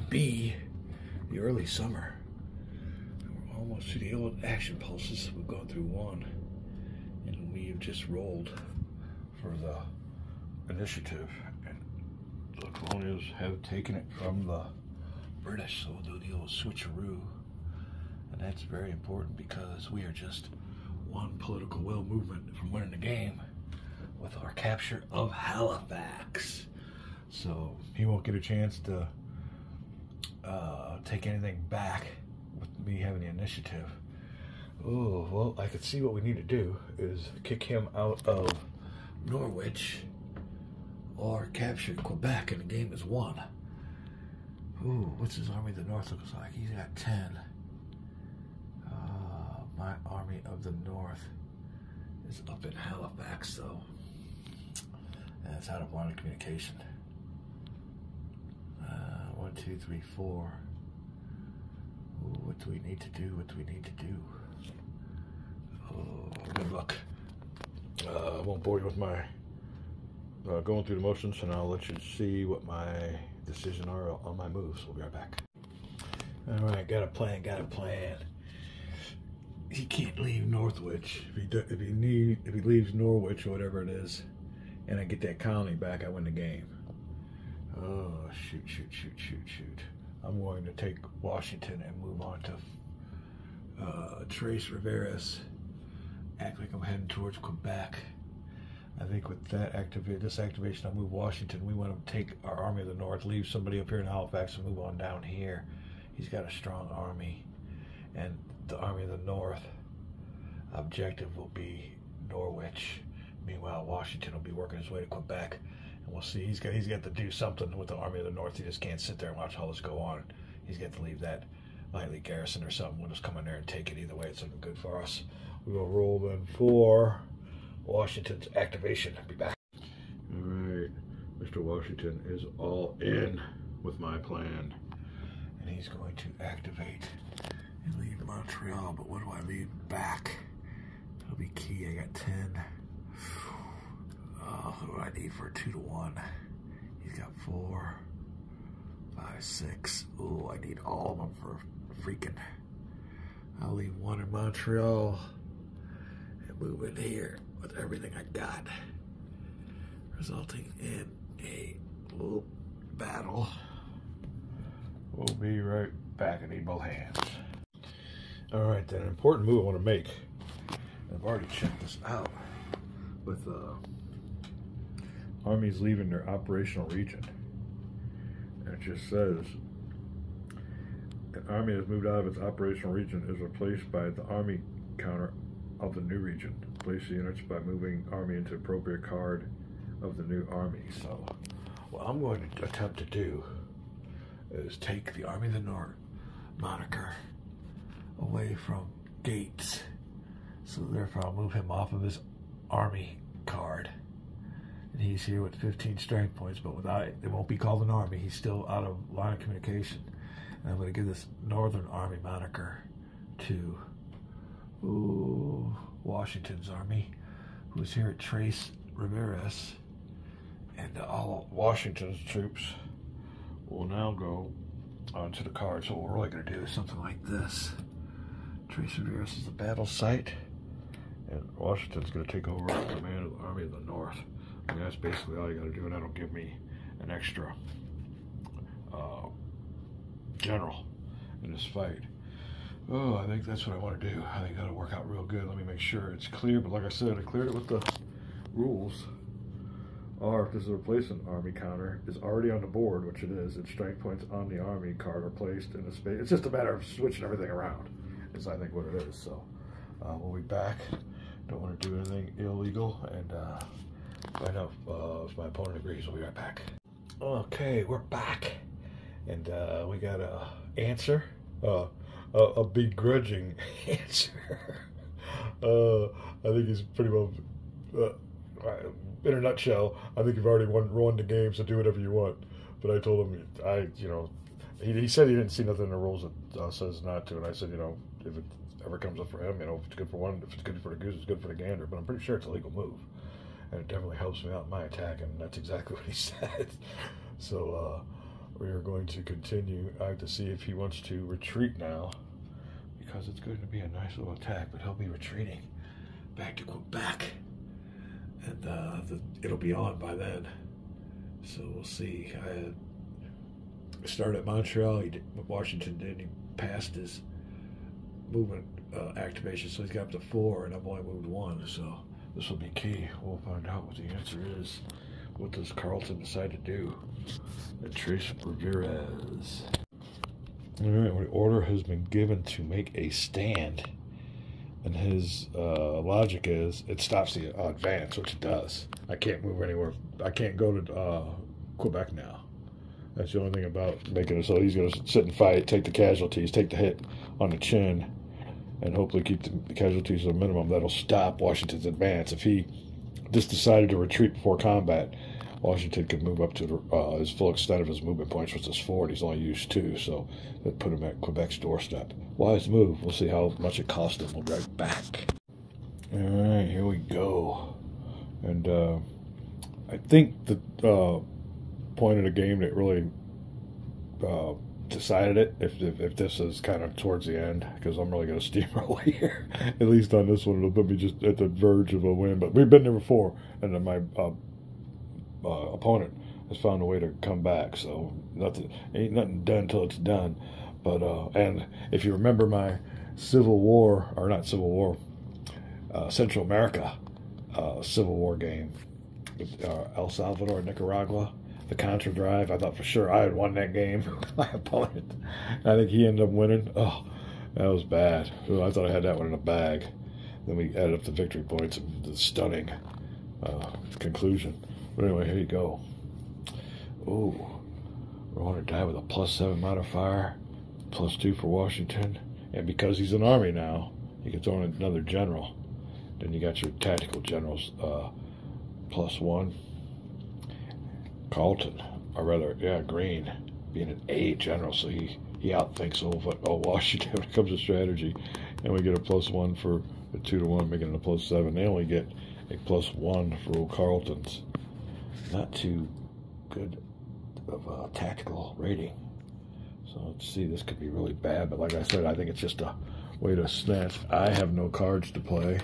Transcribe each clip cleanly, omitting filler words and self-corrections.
be the early summer. We're almost to the action pulses. We've gone through one, and we have just rolled for the initiative. And the colonials have taken it from the British, so we'll do the old switcheroo. And that's very important because we are just one political will movement from winning the game with our capture of Halifax. So he won't get a chance to take anything back with me having the initiative. Oh, well, I could see what we need to do is kick him out of Norwich or capture Quebec, and the game is won. Ooh, what's his army of the north looks like? He's got 10. My army of the north is up in Halifax, so and it's out of line of communication. 1, 2, 3, 4. Ooh, what do we need to do? What do we need to do? Oh, good luck. I won't bore you with my going through the motions, and I'll let you see what my decisions are on my moves. We'll be right back. All right, got a plan. He can't leave Northwich. If he leaves Norwich or whatever it is, and I get that colony back, I win the game. Oh, shoot. I'm going to take Washington and move on to Trace Rivera's. Act like I'm heading towards Quebec. I think with that this activation, I'll move Washington. We want to take our army of the north, leave somebody up here in Halifax, and move on down here. He's got a strong army, and the army of the north objective will be Norwich. Meanwhile, Washington will be working his way to Quebec, and we'll see. He's got to do something with the army of the north. He just can't sit there and watch all this go on. He's got to leave that lightly garrison or something. We'll just come in there and take it. Either way, it's looking good for us. We will roll then for Washington's activation. I'll be back. All right, Mr. Washington is all in with my plan, and he's going to activate and leave Montreal. But what do I leave back? That'll be key. I got 10. What do I need for a 2-to-1? He's got 4, 5, 6. Oh, I need all of them for freaking. I'll leave 1 in Montreal and move in here with everything I got, resulting in a battle. We'll be right back. I need both hands. All right, then, an important move I want to make. I've already checked this out with armies leaving their operational region. And it just says, an army that's moved out of its operational region is replaced by the army counter of the new region. Place the units by moving army into appropriate card of the new army. So what I'm going to attempt to do is take the Army of the North moniker away from Gates. So therefore I'll move him off of his army card. And he's here with 15 strength points, but without it won't be called an army. He's still out of line of communication. And I'm going to give this Northern Army moniker to Washington's army, who's here at Trace Rivera's. And all of Washington's troops will now go onto the card. So what we're really going to do is something like this. Trace Rivera's is the battle site, and Washington's going to take over command of the Army of the North. I mean, that's basically all you got to do, and that'll give me an extra general in this fight. Oh, I think that's what I want to do. I think that'll work out real good. Let me make sure it's clear, but like I said, I cleared it with the rules. Or if this is a replacement army counter, is already on the board, which it is, its strength points on the army card are placed in the space. It's just a matter of switching everything around, is I think what it is. So we'll be back. Don't want to do anything illegal, and find out if my opponent agrees. We'll be right back. Okay, we're back, and we got a answer, a begrudging answer. I think he's pretty well. In a nutshell, I think you've already won the game, so do whatever you want. But I told him, he said he didn't see nothing in the rules that says not to, and I said, if it ever comes up for him, if it's good for one, if it's good for the goose, it's good for the gander. But I'm pretty sure it's a legal move, and it definitely helps me out in my attack, and that's exactly what he said. So we are going to continue. I have to see if he wants to retreat now, because it's going to be a nice little attack, but he'll be retreating back to Quebec, and it'll be on by then. So we'll see. I started at Montreal. Washington did. He passed his movement activation, so he's got up to 4, and I've only moved 1. So this will be key. We'll find out what the answer is. What does Carleton decide to do? And Tres Rivieres. All right, well, the order has been given to make a stand, and his logic is it stops the advance, which it does. I can't move anywhere. I can't go to Quebec now. That's the only thing about making it so. He's going to sit and fight, take the casualties, take the hit on the chin, and hopefully keep the casualties to a minimum. That'll stop Washington's advance. If he just decided to retreat before combat, Washington could move up to his full extent of his movement points, which is 4, and he's only used 2, so that put him at Quebec's doorstep. Wise move. We'll see how much it cost him. We'll be right back. All right, here we go. And I think the point of the game that really decided it, if this is kind of towards the end, because I'm really going to steamroll here, at least on this one, it'll put me just at the verge of a win. But we've been there before, and then my opponent has found a way to come back, so ain't nothing done till it's done. But and if you remember my Civil War, or not Civil War, Central America Civil War game with El Salvador, Nicaragua, the Contra Drive, I thought for sure I had won that game. My opponent, I think he ended up winning. Oh, that was bad. I thought I had that one in a bag. Then we added up the victory points and the stunning conclusion. But anyway, here you go. Oh, we're going to die with a +7 modifier, +2 for Washington. And because he's an army now, you can throw in another general. Then you got your tactical generals, +1. Carleton, or rather, yeah, Green, being an A general, so he outthinks Washington when it comes to strategy. And we get a +1 for the 2-to-1, making it a +7. They only get a +1 for old Carleton's. Not too good of a tactical rating. So let's see, this could be really bad, but like I said, I think it's just a way to snatch. I have no cards to play.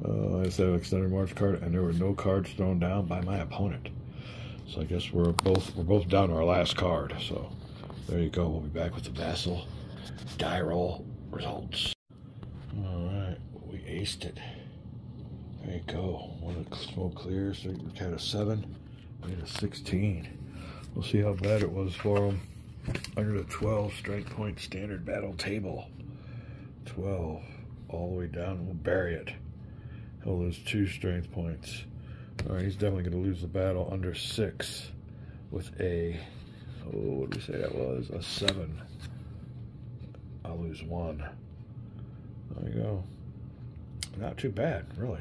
I said an extended march card, and there were no cards thrown down by my opponent. So I guess we're both down to our last card. So there you go. We'll be back with the vassal die roll results. All right, we aced it. There you go. One smoke clear, so we had a 7, we had a 16. We'll see how bad it was for him. Under the 12 strength point standard battle table. 12 all the way down. We'll bury it. He'll lose 2 strength points. All right, he's definitely going to lose the battle under 6 with a, what did we say that was? A 7. I'll lose 1. There you go. Not too bad, really.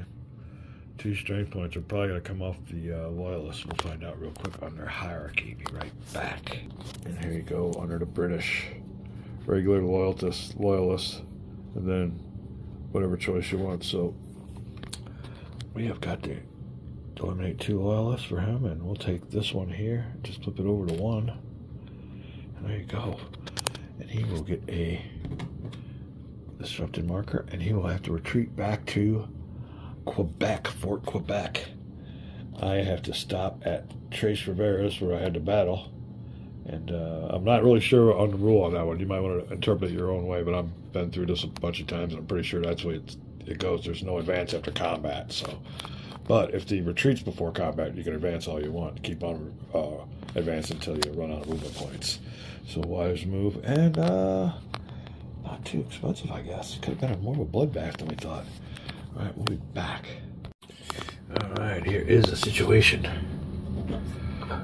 2 strength points are probably going to come off the Loyalists. We'll find out real quick on their hierarchy. Be right back. And here you go, under the British. Regular loyalists, and then whatever choice you want. So we have got to eliminate 2 Loyalists for him, and we'll take this one here. Just flip it over to 1. And there you go. And he will get a disrupted marker, and he will have to retreat back to Quebec, Fort Quebec. I have to stop at Tres Rivieres, where I had to battle, and I'm not really sure on the rule on that one. You might want to interpret it your own way, but I've been through this a bunch of times, and I'm pretty sure that's the way it goes. There's no advance after combat. So, but if the retreats before combat, you can advance all you want. Keep on advancing until you run out of movement points. So wise move, and not too expensive, I guess. Could have been more of a bloodbath than we thought. All right, we'll be back. All right, here is the situation.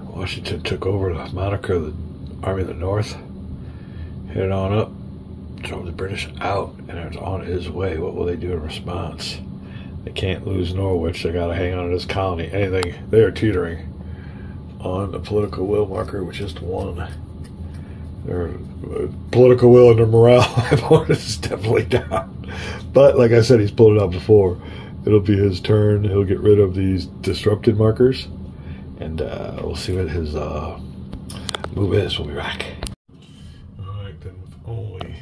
Washington took over the moniker of the Army of the North, headed on up, drove the British out, and it's on his way. What will they do in response? They can't lose Norwich. They got to hang on to this colony. Anything, they are teetering on the political will marker, which is 1. Their political will and their morale is definitely down. But like I said, he's pulled it out before. It'll be his turn. He'll get rid of these disrupted markers, and we'll see what his move this, we'll be back. Alright, then with only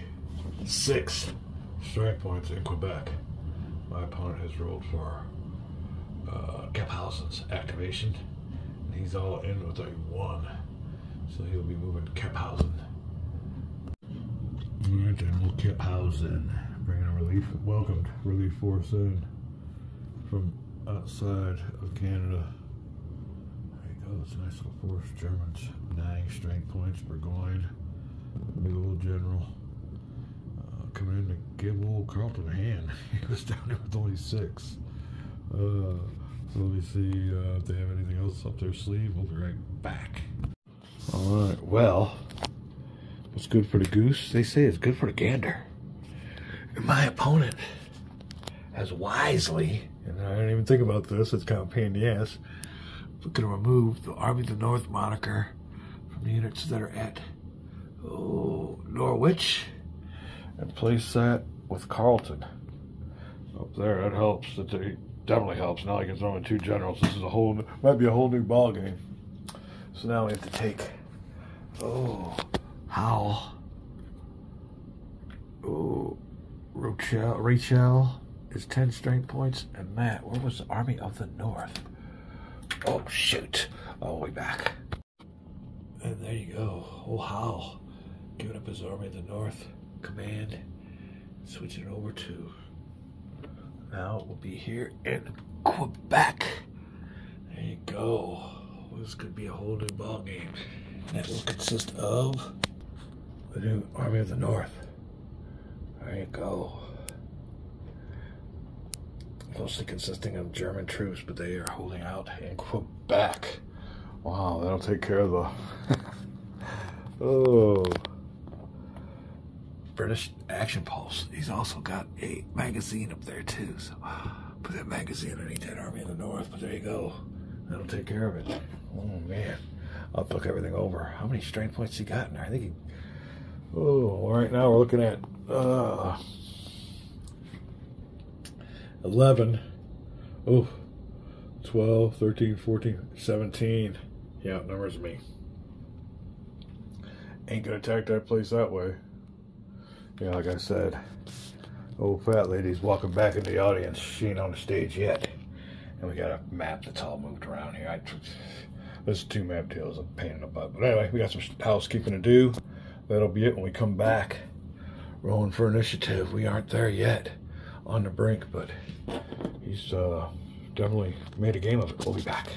6 strike points in Quebec, my opponent has rolled for Kephausen's activation. And he's all in with a 1. So he'll be moving Kephausen. Alright, then we'll Kephausen. Bringing a relief, welcomed relief force in from outside of Canada. There you go, it's a nice little force. Germans, 9 strength points. Burgoyne, big old general. Coming in to give old Carleton a hand. He was down there with only 6. So let me see if they have anything else up their sleeve. We'll be right back. Alright, well, what's good for the goose, they say it's good for the gander. And my opponent has wisely, and I didn't even think about this, it's kind of a pain in the ass, we're going to remove the Army of the North moniker from the units that are at Norwich and place that with Carleton up there. That helps. That definitely helps. Now I can throw in 2 generals. This is might be a whole new ball game. So now we have to take Howell. Rachel is 10 strength points, and Matt, where was the Army of the North? Oh shoot. All the way back. And there you go. Howell giving up his Army of the North command, switching it over to now we'll be here in Quebec. There you go. This could be a whole new ball game. That will consist of the new Army of the North. There you go. Mostly consisting of German troops, but they are holding out in Quebec. Wow, that'll take care of the British Action Pulse. He's also got a magazine up there too, so put that magazine underneath that Army of the North. But there you go, that'll take care of it. Oh man, I'll look everything over. How many strength points he got in there? I think right now we're looking at 11, 12, 13, 14, 17. Yeah, numbers me. Ain't gonna attack that place that way. Yeah, like I said, old fat lady's walking back in the audience. She ain't on the stage yet. And we got a map that's all moved around here. There's 2 map deals. I'm pain in the butt. But anyway, we got some housekeeping to do. That'll be it when we come back. Rolling for initiative. We aren't there yet. On the brink, but he's definitely made a game of it. We'll be back.